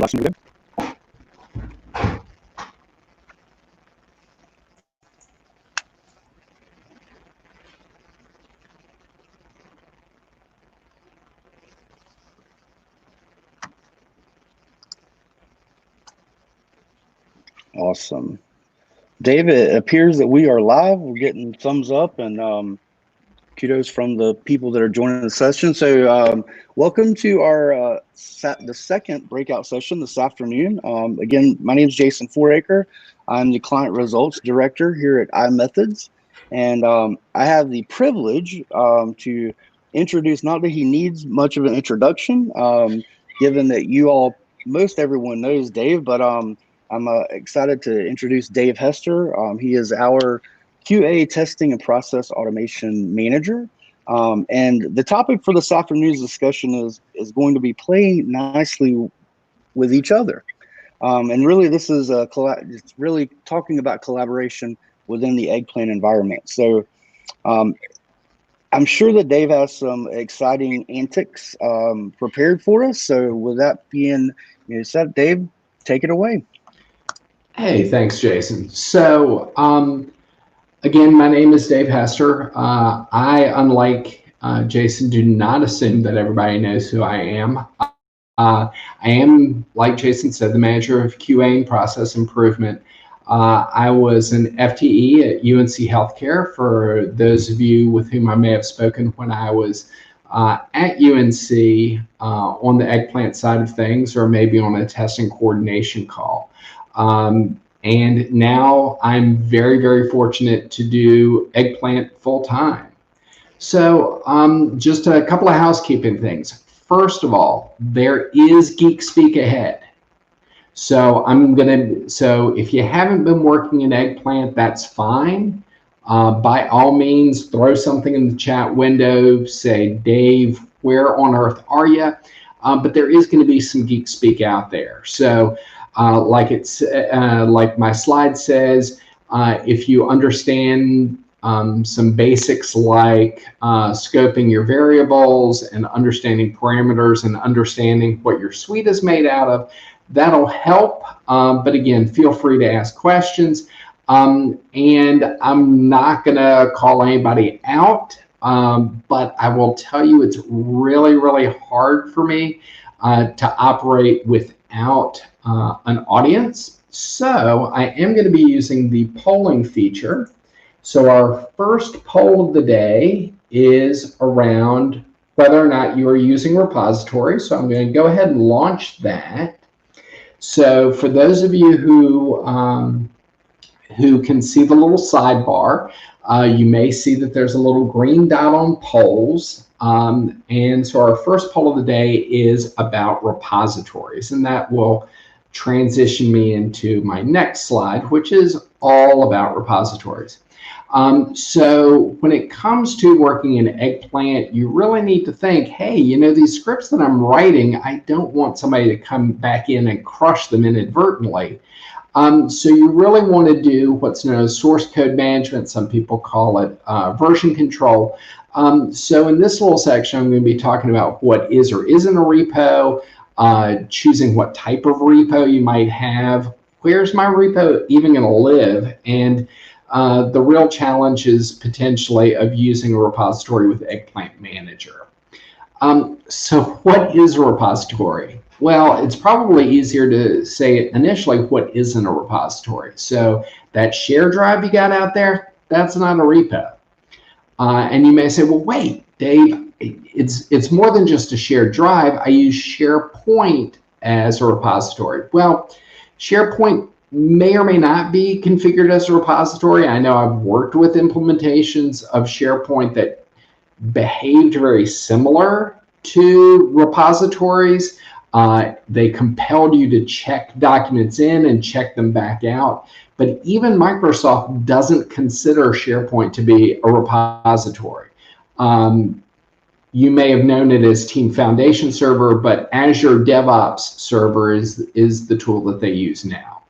last week. Awesome. Dave, it appears that we are live. We're getting thumbs up and kudos from the people that are joining the session. So welcome to our the second breakout session this afternoon. Again, my name is Jason Foraker. I'm the Client Results Director here at iMethods. And I have the privilege to introduce, not that he needs much of an introduction, given that you all, most everyone knows Dave, but I'm excited to introduce Dave Hester. He is our QA testing and process automation manager. And the topic for this afternoon's discussion is going to be playing nicely with each other. And really, this is it's really talking about collaboration within the Eggplant environment. So I'm sure that Dave has some exciting antics prepared for us. So with that being said, Dave, take it away. Hey, thanks, Jason. So again, my name is Dave Hester. I, unlike Jason, do not assume that everybody knows who I am. I am, like Jason said, the manager of QA and process improvement. I was an FTE at UNC Healthcare, for those of you with whom I may have spoken when I was at UNC on the Eggplant side of things, or maybe on a testing coordination call. And now I'm very, very fortunate to do Eggplant full time. So just a couple of housekeeping things. First of all, there is Geek Speak ahead. So so if you haven't been working in Eggplant, that's fine. By all means, throw something in the chat window, say, Dave, where on earth are you? But there is going to be some Geek Speak out there. So like my slide says, if you understand some basics like scoping your variables and understanding parameters and understanding what your suite is made out of, that'll help. But again, feel free to ask questions. And I'm not going to call anybody out, but I will tell you it's really, really hard for me to operate without an audience. So I am going to be using the polling feature. So our first poll of the day is around whether or not you are using repositories. So I'm going to go ahead and launch that. So for those of you who can see the little sidebar, you may see that there's a little green dot on polls. And so our first poll of the day is about repositories, and that will transition me into my next slide, which is all about repositories. So when it comes to working in Eggplant, you really need to think, hey, these scripts that I'm writing, I don't want somebody to come back in and crush them inadvertently. So you really want to do what's known as source code management. Some people call it version control. So in this little section, I'm going to be talking about what is or isn't a repo, choosing what type of repo you might have, where's my repo even going to live, and the real challenge is potentially of using a repository with Eggplant Manager. So what is a repository? Well, it's probably easier to say initially what isn't a repository. So that share drive you got out there, that's not a repo. And you may say, well, wait, Dave, it's more than just a shared drive. I use SharePoint as a repository. Well, SharePoint may or may not be configured as a repository. I know I've worked with implementations of SharePoint that behaved very similar to repositories. They compelled you to check documents in and check them back out. But even Microsoft doesn't consider SharePoint to be a repository. You may have known it as Team Foundation Server, but Azure DevOps Server is the tool that they use now.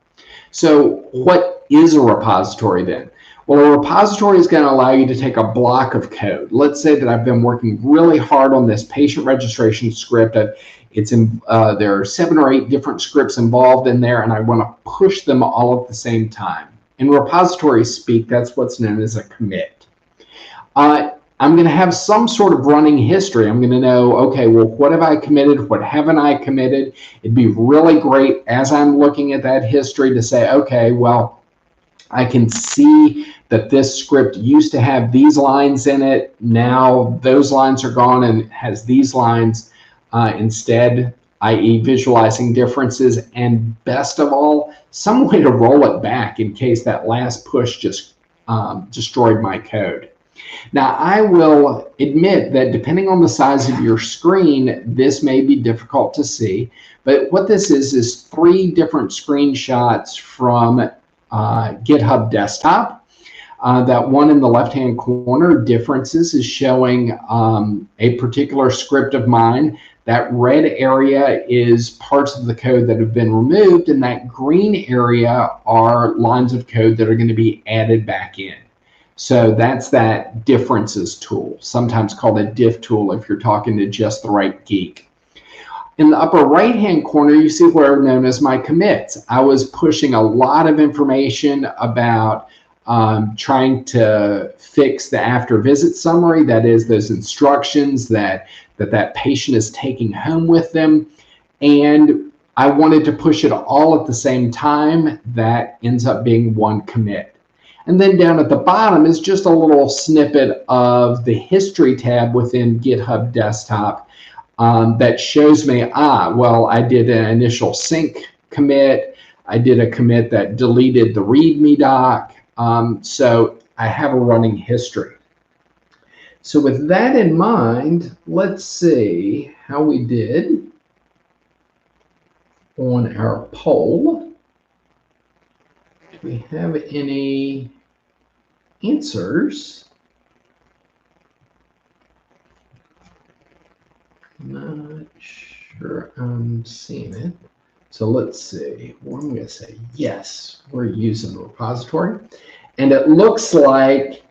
So what is a repository then? Well, a repository is going to allow you to take a block of code. Let's say that I've been working really hard on this patient registration script. There are 7 or 8 different scripts involved in there, and I want to push them all at the same time. In repository speak, that's what's known as a commit. I'm going to have some sort of running history. I'm going to know, okay, well, what have I committed? What haven't I committed? It'd be really great as I'm looking at that history to say, okay, well, I can see that this script used to have these lines in it. Now those lines are gone and it has these lines instead, i.e. visualizing differences. And best of all, some way to roll it back in case that last push just destroyed my code. Now, I will admit that depending on the size of your screen, this may be difficult to see. But what this is 3 different screenshots from GitHub desktop. That one in the left-hand corner, differences, is showing a particular script of mine. That red area is parts of the code that have been removed, and that green area are lines of code that are going to be added back in. So that's that differences tool, sometimes called a diff tool if you're talking to just the right geek. In the upper right-hand corner, you see what are known as my commits. I was pushing a lot of information about trying to fix the after visit summary, that is those instructions that patient is taking home with them. And I wanted to push it all at the same time. That ends up being one commit. And then down at the bottom is just a little snippet of the history tab within GitHub desktop that shows me, well, I did an initial sync commit. I did a commit that deleted the README doc. So I have a running history. So with that in mind, let's see how we did on our poll. Do we have any answers? Not sure I'm seeing it. So let's see. Well, I'm going to say yes, we're using the repository. And it looks like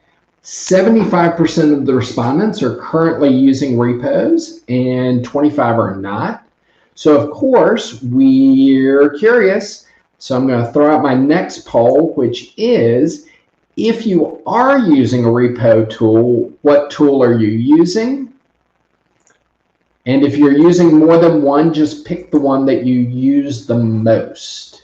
75% of the respondents are currently using repos and 25 are not. So of course, we're curious. So I'm going to throw out my next poll, which is, if you are using a repo tool, what tool are you using? And if you're using more than one, just pick the one that you use the most.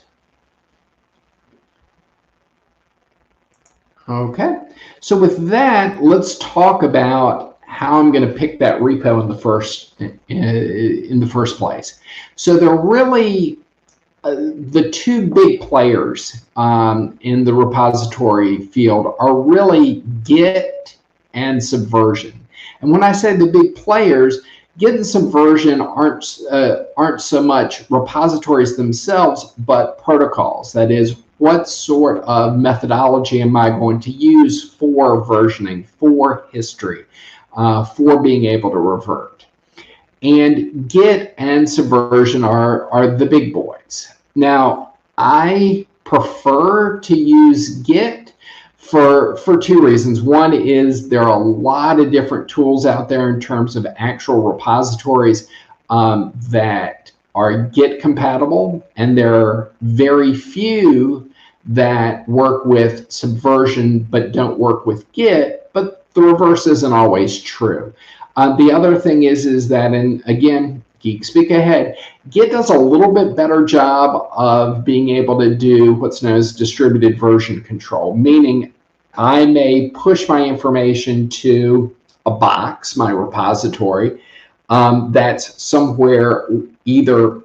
Okay, so with that, let's talk about how I'm going to pick that repo in the first place. So there are really the 2 big players in the repository field are really Git and Subversion. And when I say the big players, Git and Subversion aren't so much repositories themselves, but protocols. That is, what sort of methodology am I going to use for versioning, for history, for being able to revert? And Git and Subversion are the big boys. Now, I prefer to use Git for 2 reasons. One is there are a lot of different tools out there in terms of actual repositories that are Git compatible, and there are very few that work with Subversion but don't work with Git, but the reverse isn't always true. The other thing is that, and again, Geek speak ahead, Git does a little bit better job of being able to do what's known as distributed version control, meaning I may push my information to a box, my repository, that's somewhere either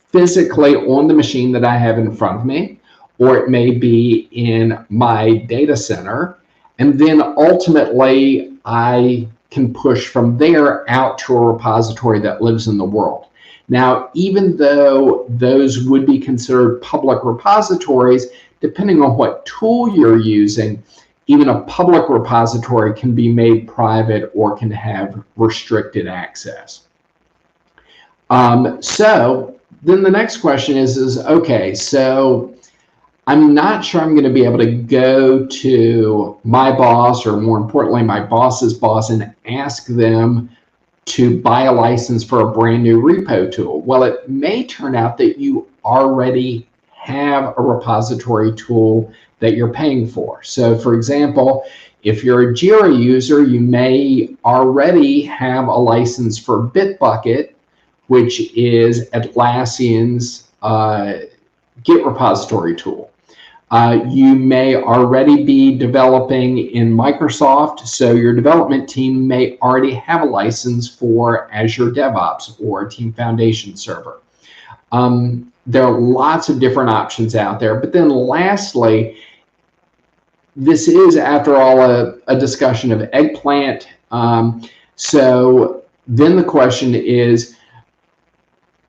physically on the machine that I have in front of me, or it may be in my data center. And then ultimately, I can push from there out to a repository that lives in the world. Now, even though those would be considered public repositories, depending on what tool you're using, even a public repository can be made private or can have restricted access. So then the next question is okay, so I'm not sure I'm going to be able to go to my boss, or more importantly, my boss's boss, and ask them to buy a license for a brand new repo tool. Well, it may turn out that you already have a repository tool that you're paying for. So for example, if you're a Jira user, you may already have a license for Bitbucket, which is Atlassian's Git repository tool. You may already be developing in Microsoft, so your development team may already have a license for Azure DevOps or Team Foundation Server. There are lots of different options out there. But then lastly, this is, after all, a discussion of Eggplant. So then the question is,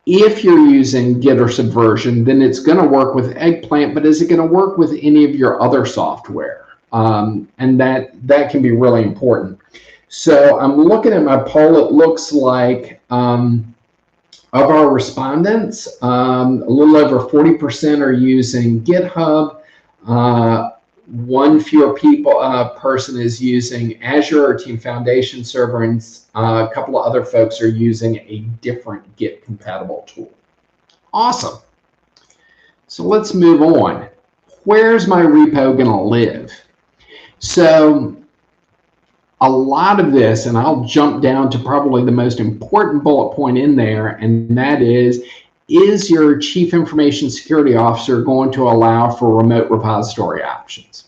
if you're using Git or Subversion, then it's going to work with Eggplant, but is it going to work with any of your other software? And that can be really important. So I'm looking at my poll. It looks like of our respondents, a little over 40% are using GitHub. One fewer person is using Azure or Team Foundation Server, and a couple of other folks are using a different Git compatible tool. Awesome. So let's move on. Where's my repo going to live? So a lot of this, and I'll jump down to probably the most important bullet point in there, and that is your Chief Information Security Officer going to allow for remote repository options?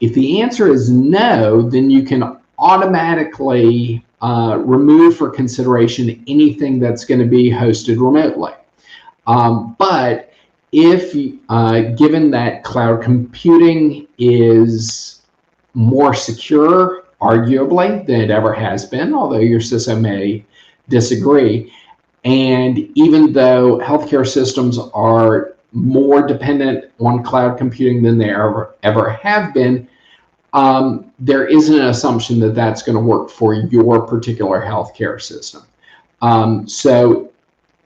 If the answer is no, then you can automatically remove for consideration anything that's going to be hosted remotely. But if, given that cloud computing is more secure, arguably, than it ever has been, although your CISO may disagree, and even though healthcare systems are more dependent on cloud computing than they ever have been, there isn't an assumption that that's going to work for your particular healthcare system. So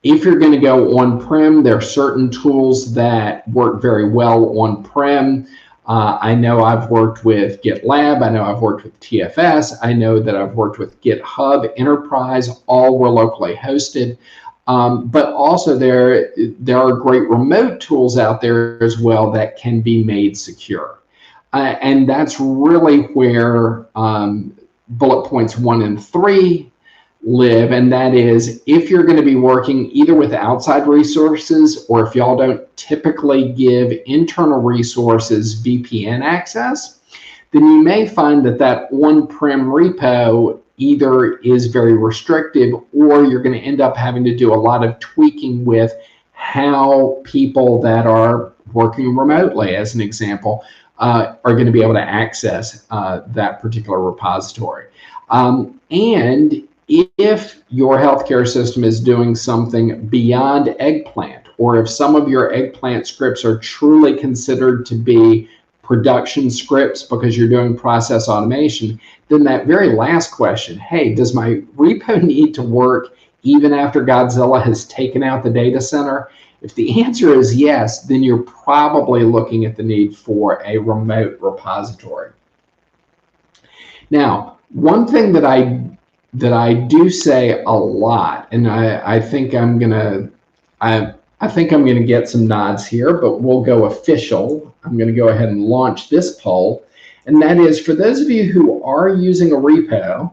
if you're going to go on-prem, there are certain tools that work very well on-prem. I know I've worked with GitLab. I know I've worked with TFS. I know that I've worked with GitHub Enterprise. All were locally hosted. But also there are great remote tools out there as well that can be made secure. And that's really where bullet points 1 and 3 live, and that is, if you're going to be working either with outside resources, or if y'all don't typically give internal resources VPN access, then you may find that on-prem repo either is very restrictive, or you're going to end up having to do a lot of tweaking with how people that are working remotely, as an example, are going to be able to access that particular repository. And if your healthcare system is doing something beyond Eggplant, or if some of your Eggplant scripts are truly considered to be production scripts because you're doing process automation, then that very last question, hey, does my repo need to work even after Godzilla has taken out the data center? If the answer is yes, then you're probably looking at the need for a remote repository. Now, one thing that I do say a lot, and I think I'm gonna get some nods here, but we'll go official. I'm gonna go ahead and launch this poll, and that is, for those of you who are using a repo,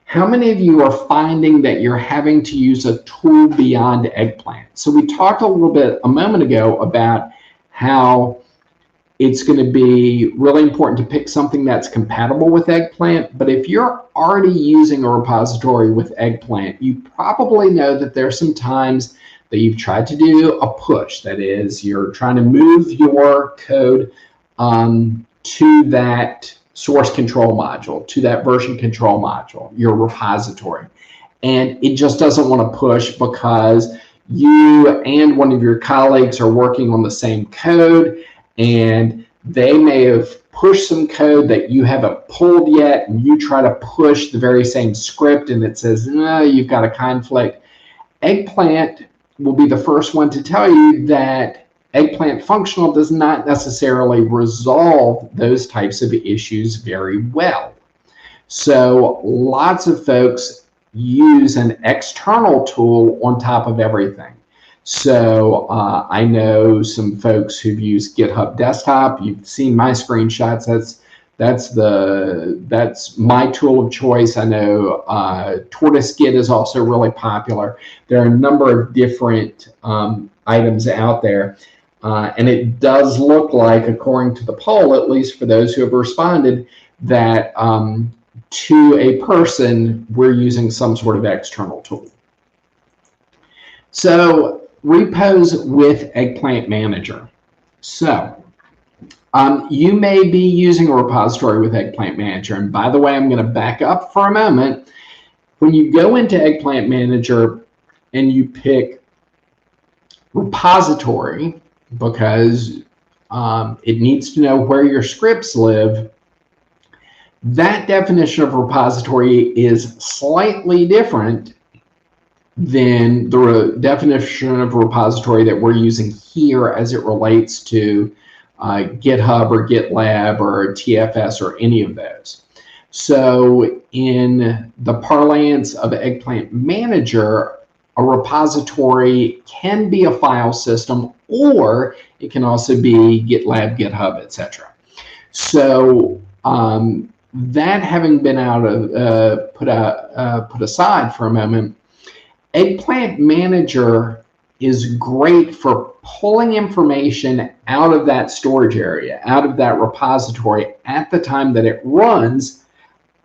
how many of you are finding that you're having to use a tool beyond Eggplant? So we talked a little bit a moment ago about how it's going to be really important to pick something that's compatible with Eggplant. But if you're already using a repository with Eggplant, you probably know that there's some times that you've tried to do a push. That is, you're trying to move your code to that source control module, to that version control module, your repository. And it just doesn't want to push because you and one of your colleagues are working on the same code, and they may have pushed some code that you haven't pulled yet, and you try to push the very same script and it says, no, you've got a conflict. Eggplant will be the first one to tell you that Eggplant Functional does not necessarily resolve those types of issues very well. So lots of folks use an external tool on top of everything. So I know some folks who've used GitHub Desktop. You've seen my screenshots. That's my tool of choice. I know TortoiseGit is also really popular. There are a number of different items out there. And it does look like, according to the poll, at least for those who have responded, that to a person, we're using some sort of external tool. So repos with Eggplant Manager. So you may be using a repository with Eggplant Manager. And by the way, I'm going to back up for a moment. When you go into Eggplant Manager and you pick repository, because it needs to know where your scripts live, that definition of repository is slightly different than the definition of repository that we're using here as it relates to GitHub or GitLab or TFS or any of those. So in the parlance of Eggplant Manager, a repository can be a file system, or it can also be GitLab, GitHub, etc. So that having been put aside for a moment, Eggplant Manager is great for pulling information out of that storage area, out of that repository at the time that it runs,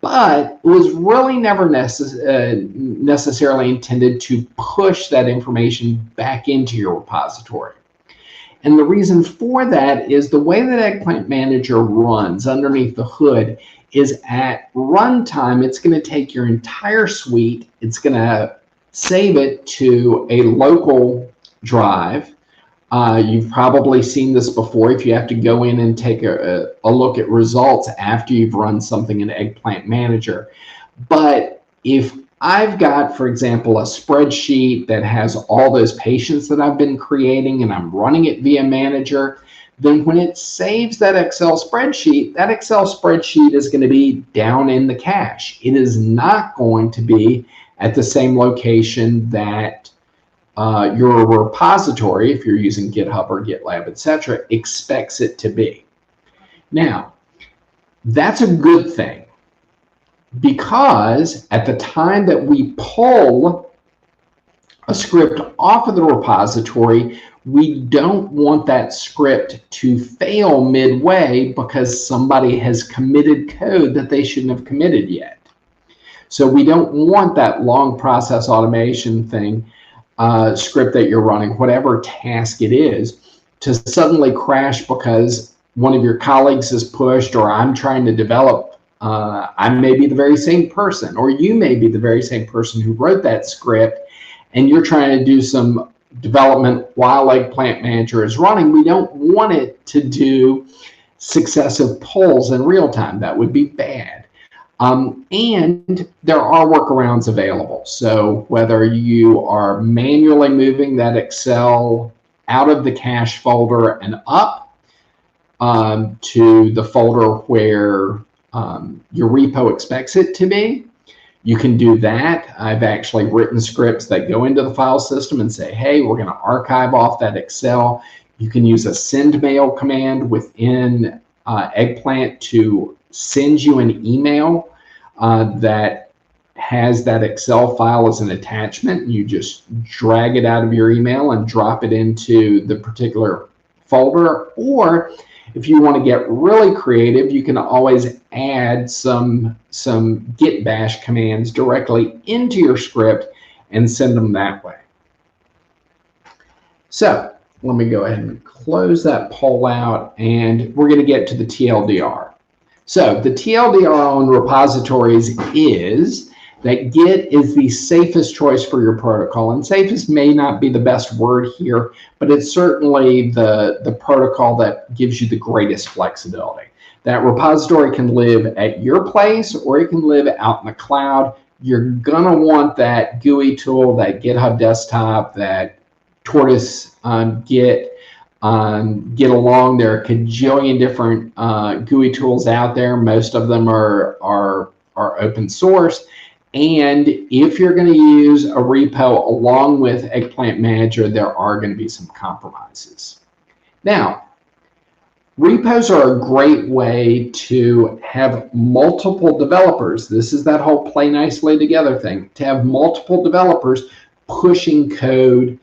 but it was really never necessarily intended to push that information back into your repository. And the reason for that is the way that Eggplant Manager runs underneath the hood is at runtime, it's going to take your entire suite, it's going to save it to a local drive. You've probably seen this before if you have to go in and take a look at results after you've run something in Eggplant Manager. But if I've got, for example, a spreadsheet that has all those patients that I've been creating and I'm running it via Manager, then when it saves that Excel spreadsheet is going to be down in the cache. It is not going to be at the same location that your repository, if you're using GitHub or GitLab, etc., expects it to be. Now, that's a good thing, because at the time that we pull a script off of the repository, we don't want that script to fail midway because somebody has committed code that they shouldn't have committed yet. So we don't want that long process automation thing, script that you're running, whatever task it is, to suddenly crash because one of your colleagues is pushed, or I'm trying to develop. I may be the very same person, or you may be the very same person who wrote that script, and you're trying to do some development while Eggplant Manager is running. We don't want it to do successive pulls in real time. That would be bad. And there are workarounds available. So whether you are manually moving that Excel out of the cache folder and up to the folder where your repo expects it to be, you can do that. I've actually written scripts that go into the file system and say, hey, we're going to archive off that Excel. You can use a send mail command within Eggplant to send you an email that has that Excel file as an attachment. You just drag it out of your email and drop it into the particular folder. Or if you want to get really creative, you can always add some git bash commands directly into your script and send them that way. So let me go ahead and close that poll out, and we're going to get to the TLDR. So the TLDR on repositories is that Git is the safest choice for your protocol. And safest may not be the best word here, but it's certainly the protocol that gives you the greatest flexibility. That repository can live at your place, or it can live out in the cloud. You're gonna want that GUI tool, that GitHub Desktop, that Tortoise Git get along. There are a cajillion different GUI tools out there. Most of them are open source. And if you're going to use a repo along with Eggplant Manager, there are going to be some compromises. Now, repos are a great way to have multiple developers. This is that whole play nicely together thing, to have multiple developers pushing code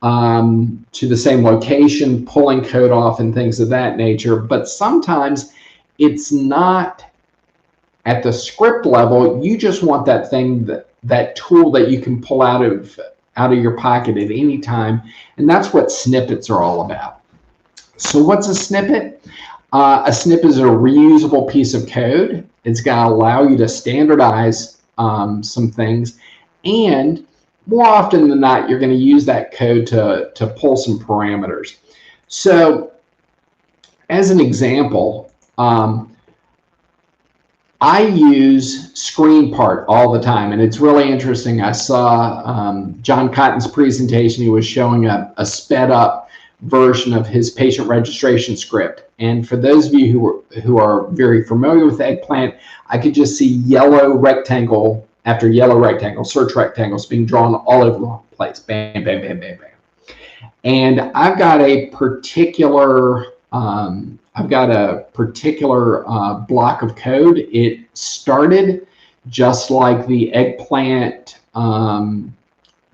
to the same location, pulling code off and things of that nature. But sometimes it's not at the script level. You just want that thing, that tool that you can pull out of your pocket at any time. And that's what snippets are all about. So what's a snippet? A snippet is a reusable piece of code. It's going to allow you to standardize some things, and more often than not, you're going to use that code to pull some parameters. So as an example, I use ScreenPart all the time, and it's really interesting. I saw John Cotton's presentation. He was showing a sped up version of his patient registration script. And for those of you who are very familiar with Eggplant, I could just see yellow rectangle after yellow rectangle, search rectangles being drawn all over the place. Bam, bam, bam, bam, bam. And I've got a particular block of code. It started just like the Eggplant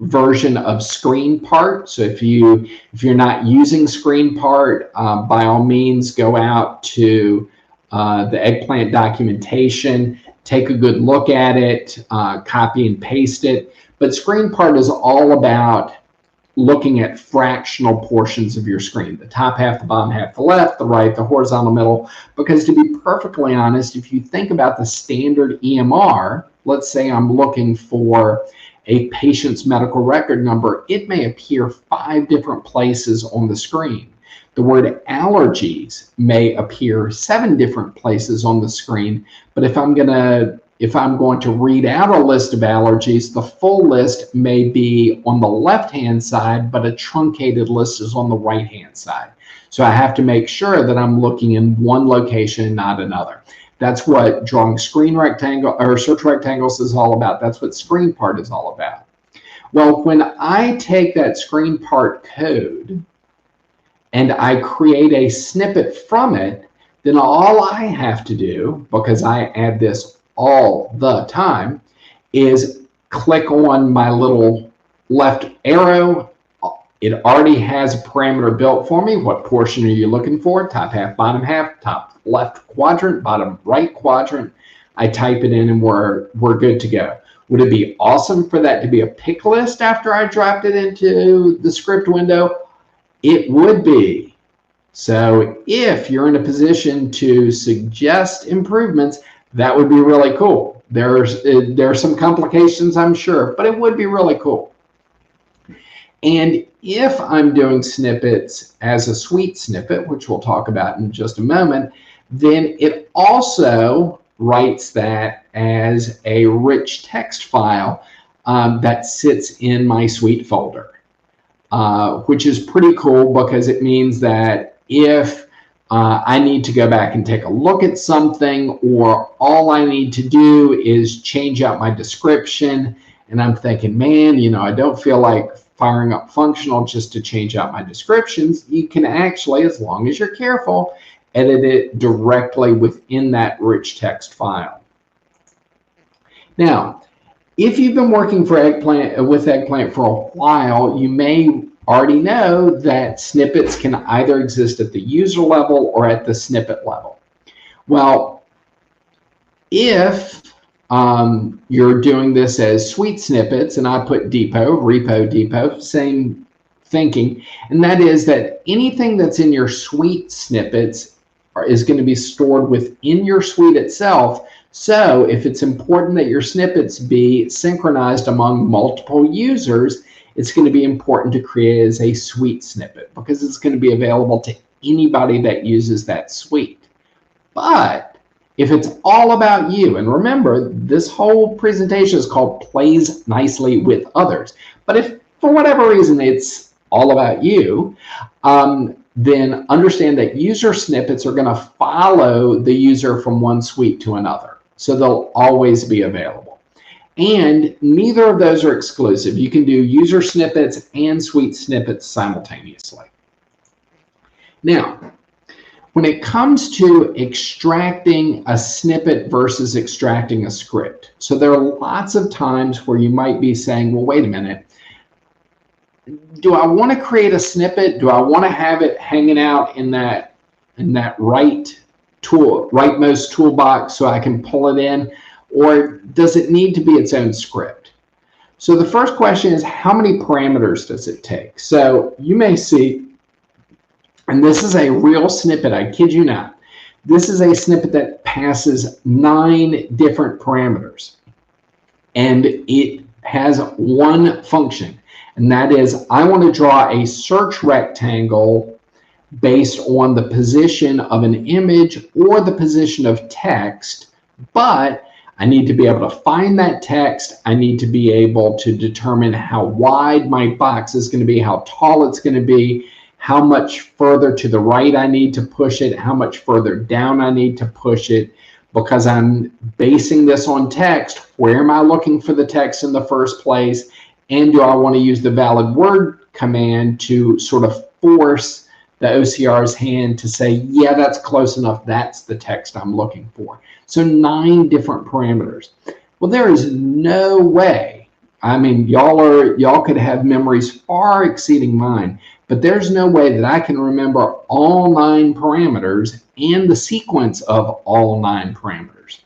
version of ScreenPart. So if you're not using ScreenPart, by all means go out to the Eggplant documentation, take a good look at it, copy and paste it. But ScreenPart is all about looking at fractional portions of your screen, the top half, the bottom half, the left, the right, the horizontal, middle. Because to be perfectly honest, if you think about the standard EMR, let's say I'm looking for a patient's medical record number, it may appear 5 different places on the screen. The word allergies may appear 7 different places on the screen, but if I'm going to read out a list of allergies, the full list may be on the left-hand side, but a truncated list is on the right-hand side. So I have to make sure that I'm looking in one location and not another. That's what drawing screen rectangle or search rectangles is all about. That's what ScreenPart is all about. Well, when I take that ScreenPart code and I create a snippet from it, then all I have to do, because I add this all the time, is click on my little left arrow. It already has a parameter built for me. What portion are you looking for? Top half, bottom half, top left quadrant, bottom right quadrant. I type it in and we're good to go. Would it be awesome for that to be a pick list after I dropped it into the script window? It would be. So if you're in a position to suggest improvements, that would be really cool. There are some complications, I'm sure, but it would be really cool. And if I'm doing snippets as a suite snippet, which we'll talk about in just a moment, then it also writes that as a rich text file that sits in my suite folder, which is pretty cool because it means that if I need to go back and take a look at something, or all I need to do is change out my description, and I'm thinking, man, you know, I don't feel like firing up functional just to change out my descriptions, you can actually, as long as you're careful, edit it directly within that rich text file. Now, if you've been working with Eggplant for a while, you may already know that snippets can either exist at the user level or at the snippet level. Well, if you're doing this as suite snippets, and I put repo depot, same thinking, and that is that anything that's in your suite snippets is going to be stored within your suite itself. So if it's important that your snippets be synchronized among multiple users, it's going to be important to create as a suite snippet because it's going to be available to anybody that uses that suite. But if it's all about you, and remember, this whole presentation is called Plays Nicely with Others, but if for whatever reason it's all about you, then understand that user snippets are going to follow the user from one suite to another. So they'll always be available. And neither of those are exclusive. You can do user snippets and suite snippets simultaneously. Now, when it comes to extracting a snippet versus extracting a script, so there are lots of times where you might be saying, well, wait a minute, do I want to create a snippet? Do I want to have it hanging out in that rightmost toolbox so I can pull it in? Or does it need to be its own script? So the first question is, how many parameters does it take? So you may see, and this is a real snippet, I kid you not. This is a snippet that passes 9 different parameters. And it has one function, and that is I want to draw a search rectangle based on the position of an image or the position of text, but I need to be able to find that text. I need to be able to determine how wide my box is going to be, how tall it's going to be, how much further to the right I need to push it, how much further down I need to push it. Because I'm basing this on text, where am I looking for the text in the first place? And do I want to use the valid word command to sort of force the OCR's hand to say, yeah, that's close enough. That's the text I'm looking for. So 9 different parameters. Well, there is no way. I mean, y'all could have memories far exceeding mine, but there's no way that I can remember all 9 parameters and the sequence of all 9 parameters.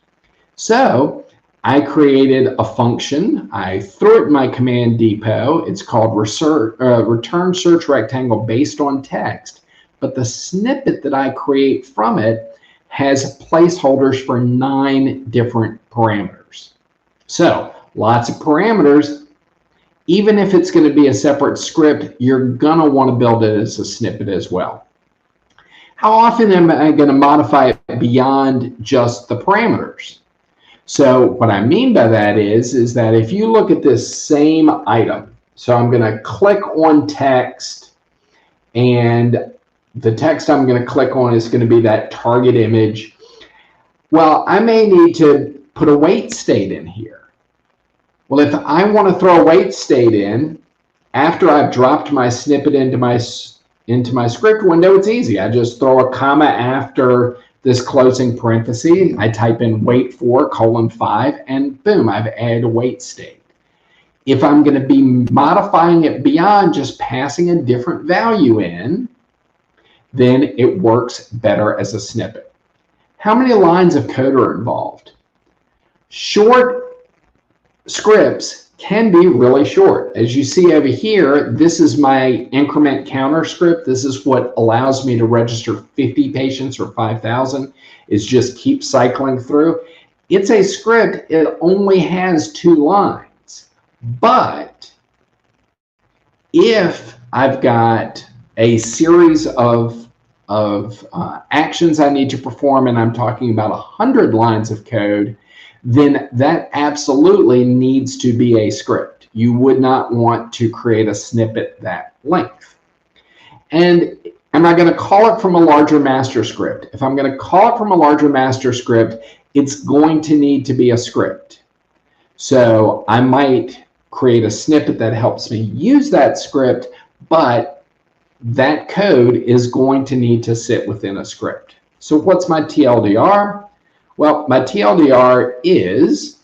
So I created a function. I threw it in my command depot. It's called return search rectangle based on text. But the snippet that I create from it has placeholders for 9 different parameters. So lots of parameters. Even if it's going to be a separate script, you're going to want to build it as a snippet as well. How often am I going to modify it beyond just the parameters? So what I mean by that is that if you look at this same item, so I'm going to click on text, and the text I'm going to click on is going to be that target image. Well, I may need to put a wait state in here. Well, if I want to throw a wait state in after I've dropped my snippet into my script window, it's easy. I just throw a comma after this closing parenthesis. I type in wait for :5, and boom, I've added a wait state. If I'm going to be modifying it beyond just passing a different value in, then it works better as a snippet. How many lines of code are involved? Short scripts can be really short. As you see over here, this is my increment counter script. This is what allows me to register 50 patients or 5,000, is just keep cycling through. It's a script, it only has 2 lines. But if I've got a series of actions I need to perform, and I'm talking about 100 lines of code, then that absolutely needs to be a script. You would not want to create a snippet that length. And am I going to call it from a larger master script? If I'm going to call it from a larger master script, it's going to need to be a script. So I might create a snippet that helps me use that script, but that code is going to need to sit within a script. So what's my TLDR? Well, my TLDR is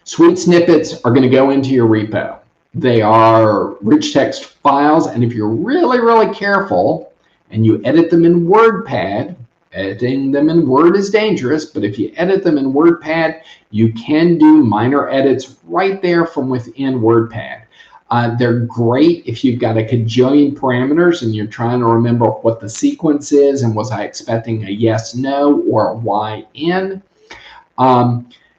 suite snippets are going to go into your repo. They are rich text files, and if you're really, really careful and you edit them in WordPad, editing them in Word is dangerous, but if you edit them in WordPad, you can do minor edits right there from within WordPad. They're great if you've got a cajillion parameters and you're trying to remember what the sequence is and was I expecting a yes, no, or a Y in.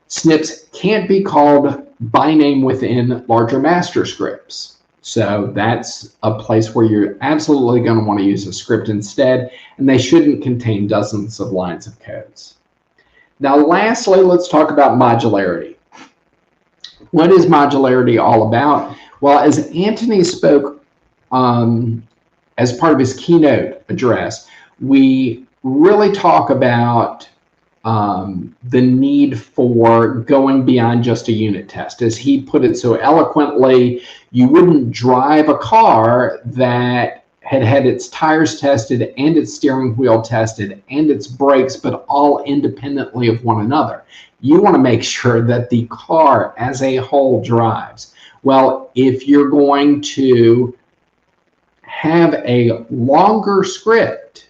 Snips can't be called by name within larger master scripts. So that's a place where you're absolutely going to want to use a script instead, and they shouldn't contain dozens of lines of codes. Now, lastly, let's talk about modularity. What is modularity all about? Well, as Anthony spoke as part of his keynote address, we really talk about the need for going beyond just a unit test. As he put it so eloquently, you wouldn't drive a car that had its tires tested and its steering wheel tested and its brakes, but all independently of one another. You want to make sure that the car as a whole drives. Well, if you're going to have a longer script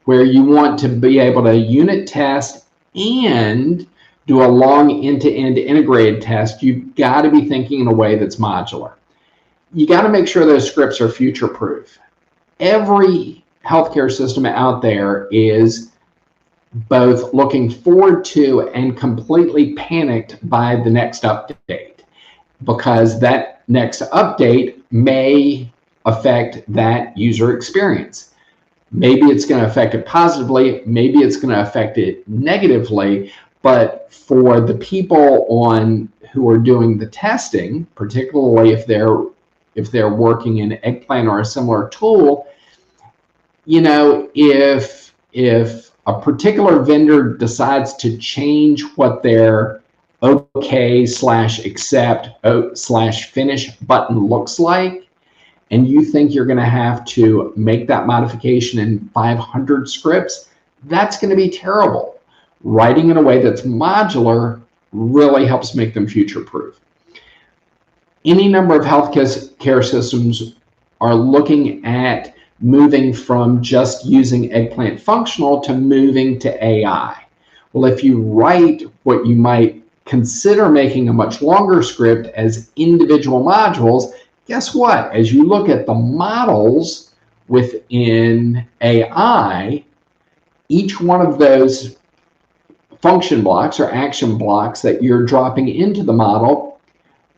where you want to be able to unit test and do a long end-to-end integrated test, you've got to be thinking in a way that's modular. You got to make sure those scripts are future-proof. Every healthcare system out there is both looking forward to and completely panicked by the next update, because that next update may affect that user experience. Maybe it's going to affect it positively, maybe it's going to affect it negatively, but for the people who are doing the testing, particularly if they're working in Eggplant or a similar tool, if a particular vendor decides to change what their OK/accept/finish button looks like, and you think you're going to have to make that modification in 500 scripts, that's going to be terrible. Writing in a way that's modular really helps make them future-proof. Any number of healthcare systems are looking at moving from just using Eggplant functional to moving to AI. Well, if you write what you might consider making a much longer script as individual modules, guess what? As you look at the models within AI, each one of those function blocks or action blocks that you're dropping into the model,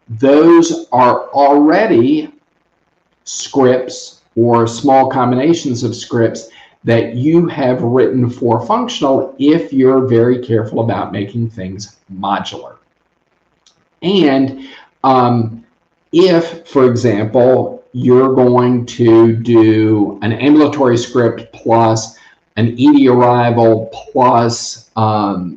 those are already scripts or small combinations of scripts that you have written for functional if you're very careful about making things modular. And if, for example, you're going to do an ambulatory script plus an ED arrival plus a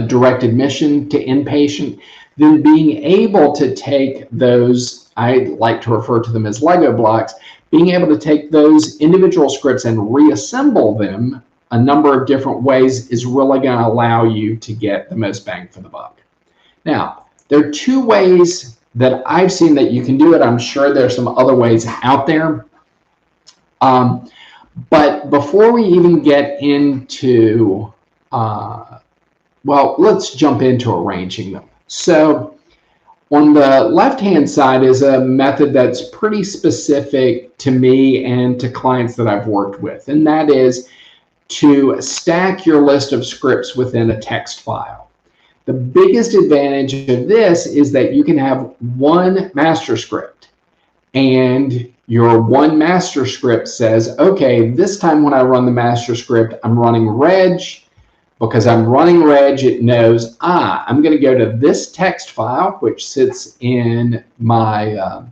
direct admission to inpatient, then being able to take those, I like to refer to them as Lego blocks, being able to take those individual scripts and reassemble them a number of different ways is really going to allow you to get the most bang for the buck. Now, there are two ways that I've seen that you can do it. I'm sure there's some other ways out there. But before we even get into, well, let's jump into arranging them. So on the left-hand side is a method that's pretty specific to me and to clients that I've worked with, and that is to stack your list of scripts within a text file. The biggest advantage of this is that you can have one master script, and your one master script says, okay, this time when I run the master script, I'm running reg. Because I'm running reg, it knows, I'm going to go to this text file, which sits in my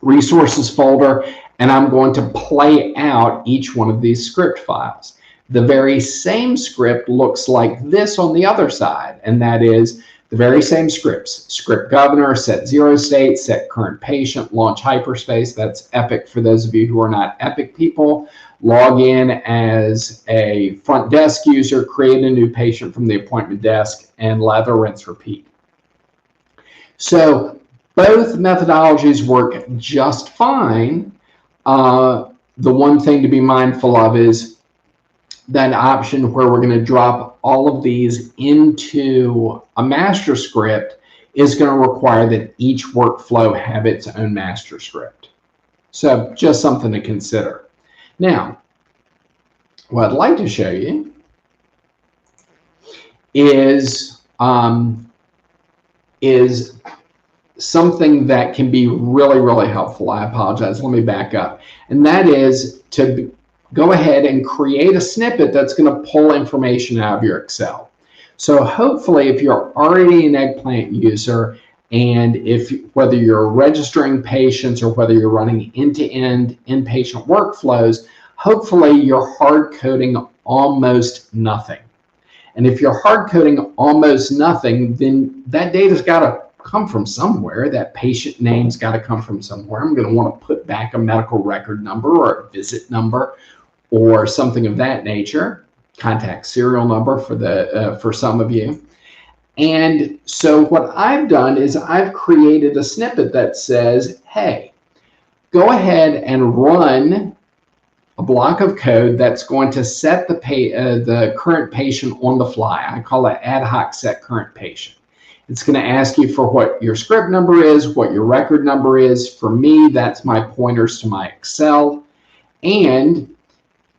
resources folder, and I'm going to play out each one of these script files. The very same script looks like this on the other side, and that is the very same scripts. Script governor, set zero state, set current patient, launch hyperspace. That's Epic for those of you who are not Epic people. Log in as a front desk user, create a new patient from the appointment desk, and lather, rinse, repeat. So both methodologies work just fine. The one thing to be mindful of is that option where we're going to drop all of these into a master script is going to require that each workflow have its own master script. So just something to consider. Now, what I'd like to show you is something that can be really, really helpful. I apologize. Let me back up. And that is to go ahead and create a snippet that's going to pull information out of your Excel. So hopefully, if you're already an Eggplant user, And whether you're registering patients or whether you're running end-to-end inpatient workflows, hopefully you're hard coding almost nothing. And if you're hard coding almost nothing, then that data's got to come from somewhere. That patient name's got to come from somewhere. I'm going to want to put back a medical record number or a visit number or something of that nature, contact serial number for some of you. And so what I've done is I've created a snippet that says, hey, go ahead and run a block of code that's going to set the current patient on the fly. I call it ad hoc set current patient. It's going to ask you for what your script number is, what your record number is. For me, that's my pointers to my Excel. And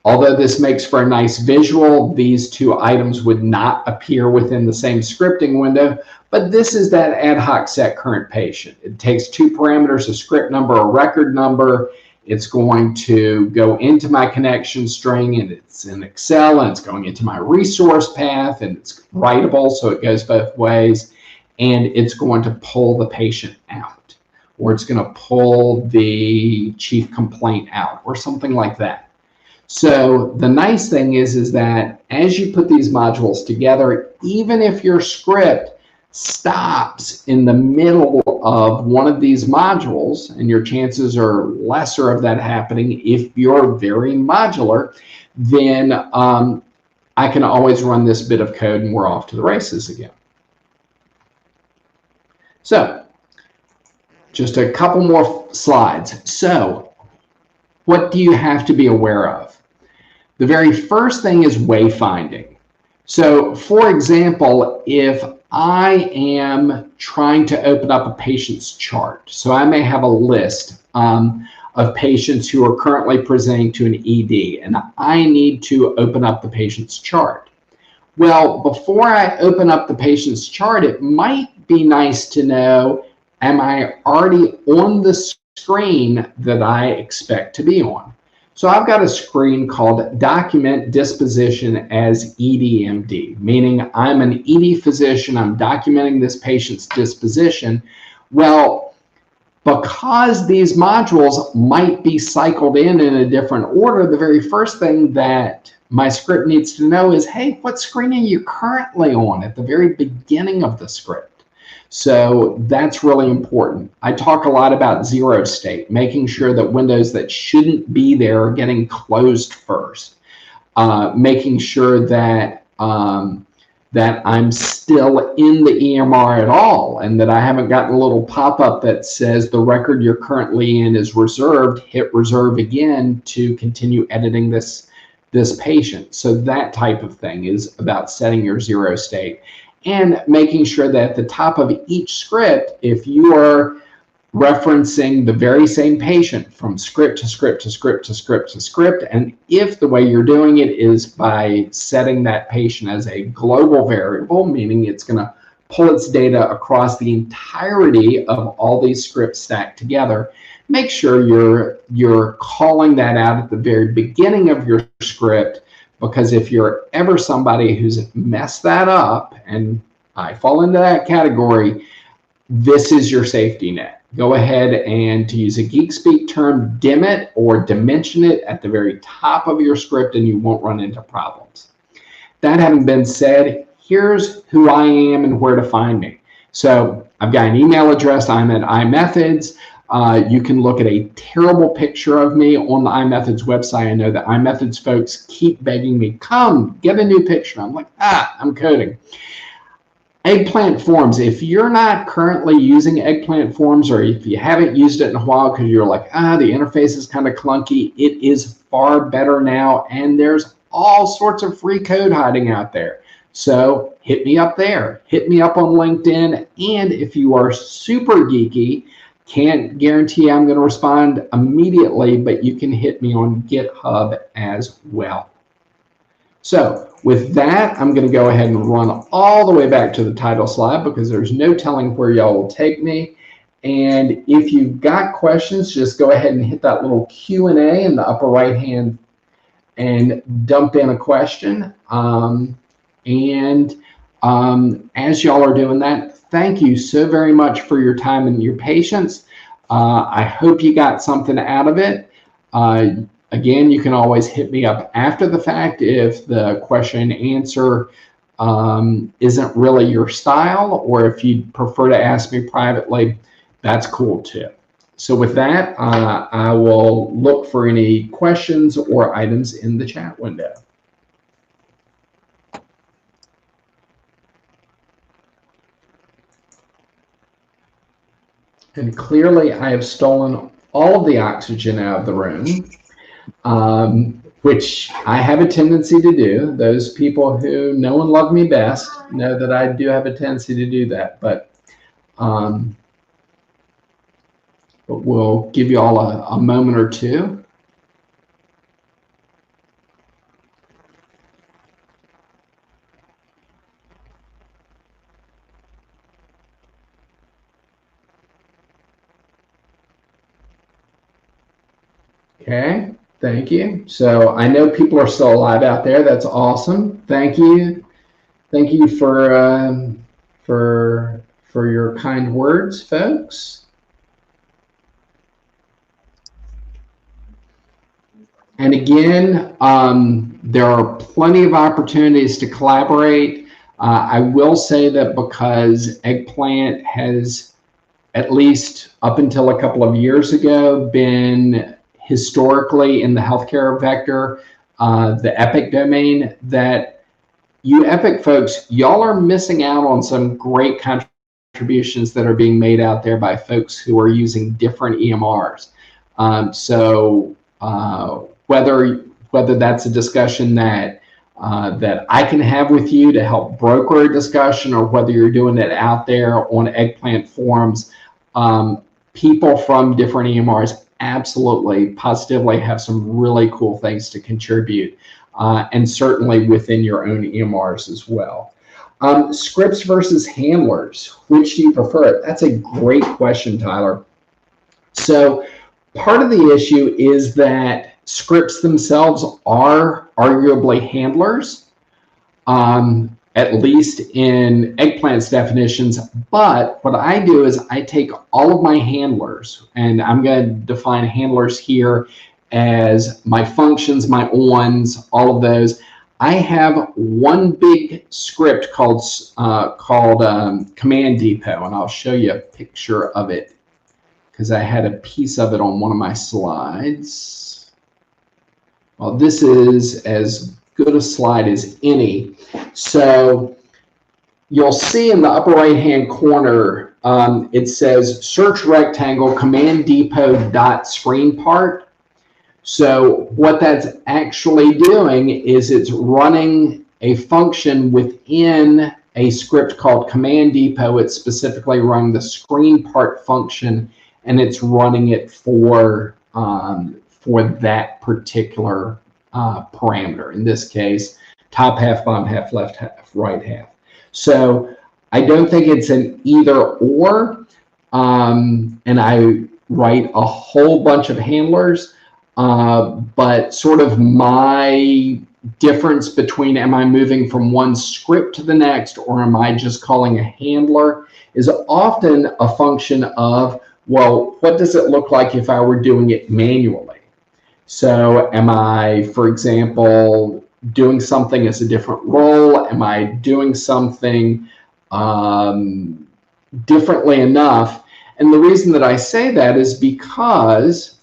although this makes for a nice visual, these two items would not appear within the same scripting window, but this is that ad hoc set current patient. It takes two parameters, a script number, a record number. It's going to go into my connection string, and it's in Excel, and it's going into my resource path, and it's writable, so it goes both ways, and it's going to pull the patient out, or it's going to pull the chief complaint out, or something like that. So the nice thing is that as you put these modules together, even if your script stops in the middle of one of these modules, and your chances are lesser of that happening if you're very modular, then I can always run this bit of code and we're off to the races again. So just a couple more slides. So what do you have to be aware of? The very first thing is wayfinding. So for example, if I am trying to open up a patient's chart, so I may have a list of patients who are currently presenting to an ED, and I need to open up the patient's chart. Well, before I open up the patient's chart, it might be nice to know, am I already on the screen that I expect to be on? So I've got a screen called Document Disposition as EDMD, meaning I'm an ED physician, I'm documenting this patient's disposition. Well, because these modules might be cycled in a different order, the very first thing that my script needs to know is, hey, what screen are you currently on at the very beginning of the script? So that's really important. I talk a lot about zero state, making sure that windows that shouldn't be there are getting closed first, making sure that that I'm still in the EMR at all, and that I haven't gotten a little pop-up that says the record you're currently in is reserved, hit reserve again to continue editing this patient. So that type of thing is about setting your zero state. And making sure that at the top of each script, if you are referencing the very same patient from script to script to script to script to script, and if the way you're doing it is by setting that patient as a global variable, meaning it's going to pull its data across the entirety of all these scripts stacked together, make sure you're calling that out at the very beginning of your script. Because if you're ever somebody who's messed that up, and I fall into that category, this is your safety net. Go ahead and, to use a geek speak term, dim it or dimension it at the very top of your script, and you won't run into problems. That having been said, here's who I am and where to find me. So I've got an email address. I'm at iMethods. You can look at a terrible picture of me on the iMethods website. I know that iMethods folks keep begging me, come, get a new picture. I'm like, I'm coding. Eggplant Forms. If you're not currently using Eggplant Forms, or if you haven't used it in a while because you're like, the interface is kind of clunky, it is far better now, and there's all sorts of free code hiding out there. So hit me up there. Hit me up on LinkedIn. And if you are super geeky, can't guarantee I'm going to respond immediately, but you can hit me on GitHub as well. So with that, I'm going to go ahead and run all the way back to the title slide because there's no telling where y'all will take me. And if you've got questions, just go ahead and hit that little Q&A in the upper right hand and dump in a question. As y'all are doing that, thank you so very much for your time and your patience. I hope you got something out of it. Again, you can always hit me up after the fact if the question and answer isn't really your style, or if you prefer to ask me privately, that's cool too. So with that, I will look for any questions or items in the chat window. And clearly I have stolen all of the oxygen out of the room, which I have a tendency to do. Those people who know and love me best know that I do have a tendency to do that, but we'll give you all a moment or two. Okay, thank you. So I know people are still alive out there. That's awesome. Thank you. Thank you for your kind words, folks. And again, there are plenty of opportunities to collaborate. I will say that because Eggplant has, at least up until a couple of years ago, been historically in the healthcare vector, the Epic domain, that you Epic folks, y'all are missing out on some great contributions that are being made out there by folks who are using different EMRs. Whether that's a discussion that I can have with you to help broker a discussion, or whether you're doing it out there on Eggplant forums, people from different EMRs absolutely, positively have some really cool things to contribute, and certainly within your own EMRs as well. Scripts versus handlers, which do you prefer? That's a great question, Tyler. So part of the issue is that scripts themselves are arguably handlers, at least in Eggplant's definitions. But what I do is I take all of my handlers, and I'm going to define handlers here as my functions, my ons, all of those. I have one big script called Command Depot, and I'll show you a picture of it because I had a piece of it on one of my slides. Well, this is as good a slide as any. So you'll see in the upper right hand corner, it says search rectangle Command Depot dot screen part. So what that's actually doing is it's running a function within a script called Command Depot. It's specifically running the screen part function, and it's running it for that particular parameter. In this case, top half, bottom half, left half, right half. So I don't think it's an either or, and I write a whole bunch of handlers, but sort of my difference between am I moving from one script to the next, or am I just calling a handler, is often a function of, well, what does it look like if I were doing it manually? So am I, for example, doing something as a different role? Am I doing something differently enough? And the reason that I say that is because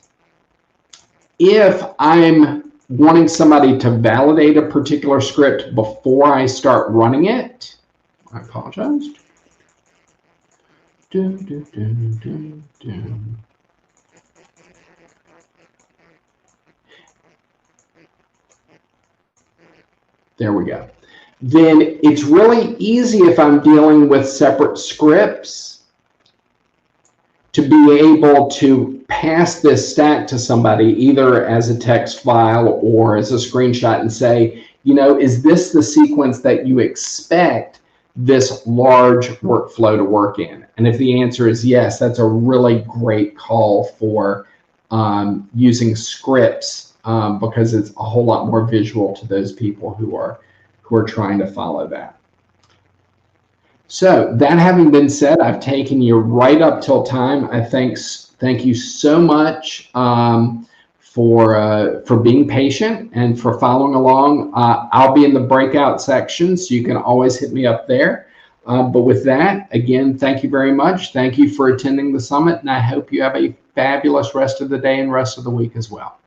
if I'm wanting somebody to validate a particular script before I start running it, I apologize. There we go. Then it's really easy if I'm dealing with separate scripts to be able to pass this stack to somebody, either as a text file or as a screenshot, and say, you know, is this the sequence that you expect this large workflow to work in? And if the answer is yes, that's a really great call for using scripts, because it's a whole lot more visual to those people who are trying to follow that. So that having been said, I've taken you right up till time. I thank you so much for being patient and for following along. I'll be in the breakout section, so you can always hit me up there. But with that, again, thank you very much. Thank you for attending the summit, and I hope you have a fabulous rest of the day and rest of the week as well.